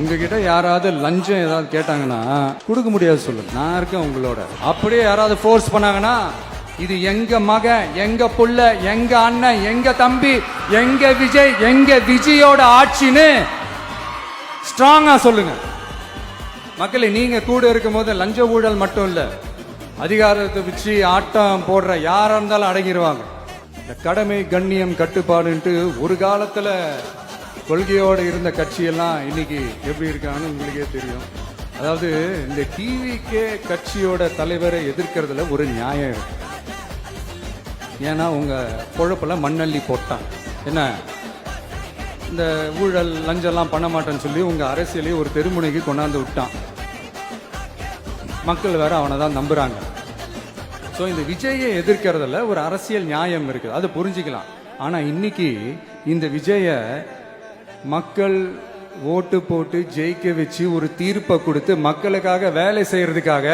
உங்ககிட்ட யாராவது லஞ்சம் ஏதாவது கேட்டாங்கன்னா கொடுக்க முடியாது சொல்லுங்க, நான் இருக்கேன் உங்களோட. அப்படியே யாராவது ஃபோர்ஸ் பண்ணாங்கன்னா இது எங்க மகன், எங்க புள்ள, எங்க அண்ணன், எங்க தம்பி, எங்க விஜய், எங்க விஜயோட ஆட்சின்னு ஸ்ட்ராங்கா சொல்லுங்க. மக்களே, நீங்க கூட இருக்கும் போது லஞ்ச ஊழல் மட்டும் இல்ல, அதிகாரத்தை வச்சு ஆட்டம் போடுற யாரா இருந்தாலும் அடங்கிடுவாங்க. இந்த கடமை கண்ணியம் கட்டுப்பாடுன்ட்டு ஒரு காலத்துல கொள்கையோட இருந்த கட்சியெல்லாம் இன்னைக்கு எப்படி இருக்கான்னு உங்களுக்கே தெரியும். அதாவது இந்த டிவிகே கட்சியோட தலைவரை எதிர்க்கிறதுல ஒரு நியாயம் இருக்கு. ஏன்னா உங்க பொழப்புல மண்ணள்ளி போட்டான். என்ன இந்த ஊழல் லஞ்சம்லாம் பண்ண மாட்டேன்னு சொல்லி உங்க அரசியலையும் ஒரு தெருமுனைக்கு கொண்டாந்து விட்டான். மக்கள் வேற அவனை தான் நம்புறாங்க. ஸோ இந்த விஜயை எதிர்க்கிறதுல ஒரு அரசியல் நியாயம் இருக்குது, அதை புரிஞ்சுக்கலாம். ஆனா இன்னைக்கு இந்த விஜய மக்கள் ஓட்டு போட்டு ஜெயிக்க வச்சு ஒரு தீர்ப்பை கொடுத்து மக்களுக்காக வேலை செய்யறதுக்காக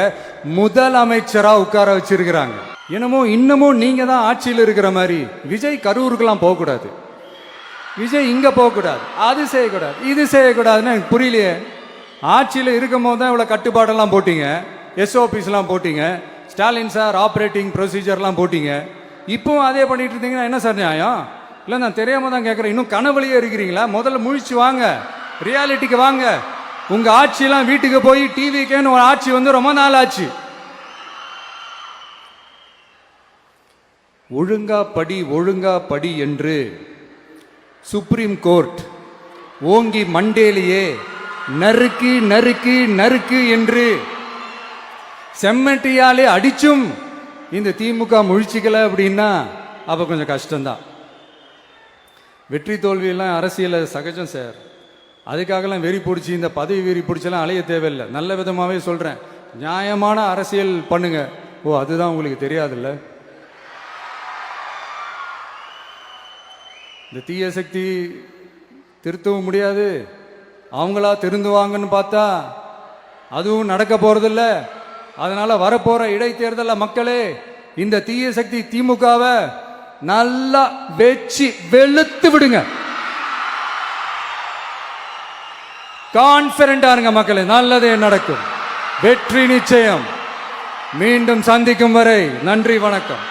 முதலமைச்சரா உட்கார வச்சிருக்கிறாங்க. என்னமோ இன்னமும் நீங்க தான் ஆட்சியில் இருக்கிற மாதிரி. விஜய் கரூருக்கெல்லாம் போகக்கூடாது, விஜய் இங்க போகக்கூடாது, அது செய்யக்கூடாது, இது செய்யக்கூடாதுன்னு எனக்கு புரியலையே. ஆட்சியில் இருக்கும் போது தான் இவ்வளவு கட்டுப்பாடெல்லாம் போட்டீங்க, எஸ்ஓபிஸ்லாம் போட்டீங்க, ஸ்டாலின் சார் ஆப்ரேட்டிங் ப்ரொசீஜர்லாம் போட்டீங்க. இப்பவும் அதே பண்ணிட்டு இருந்தீங்கன்னா என்ன சார் நியாயம்? இல்லை, நான் தெரியாம தான் கேட்குறேன். இன்னும் கனவுலையே இருக்கிறீங்களா? முதல்ல முழிச்சு வாங்க, ரியாலிட்டிக்கு வாங்க. உங்க ஆட்சியெல்லாம் வீட்டுக்கு போய் டிவிக்கேன்னு ஒரு ஆட்சி வந்து ரொம்ப நாள் ஆச்சு. ஒழுங்கா படி ஒழுங்கா படி என்று சுப்ரீம் கோர்ட் ஓங்கி மண்டேலியே நறுக்கு நறுக்கு நறுக்கு என்று செம்மட்டியாலே அடிச்சும் இந்த திமுக முழிச்சிக்கல அப்படின்னா அப்ப கொஞ்சம் கஷ்டம்தான். வெற்றி தோல்வியெல்லாம் அரசியல சகஜம் சார். அதுக்காகலாம் வெறி பிடிச்சி இந்த பதவி வெறி பிடிச்செல்லாம் அலைய தேவையில்லை. நல்ல விதமாகவே சொல்றேன், நியாயமான அரசியல் பண்ணுங்க. ஓ, அதுதான் உங்களுக்கு தெரியாதுல்ல? இந்த தீய சக்தி திருத்தவும் முடியாது, அவங்களா திருந்துவாங்கன்னு பார்த்தா அதுவும் நடக்க போறதில்ல. அதனால வரப்போற இடைத்தேர்தல மக்களே, இந்த தீய சக்தி திமுகவை நல்லா வெச்சு வெளுத்து விடுங்க. கான்பிடண்டா இருங்க மக்களே, நல்லதே நடக்கும், வெற்றி நிச்சயம். மீண்டும் சந்திக்கும் வரை நன்றி, வணக்கம்.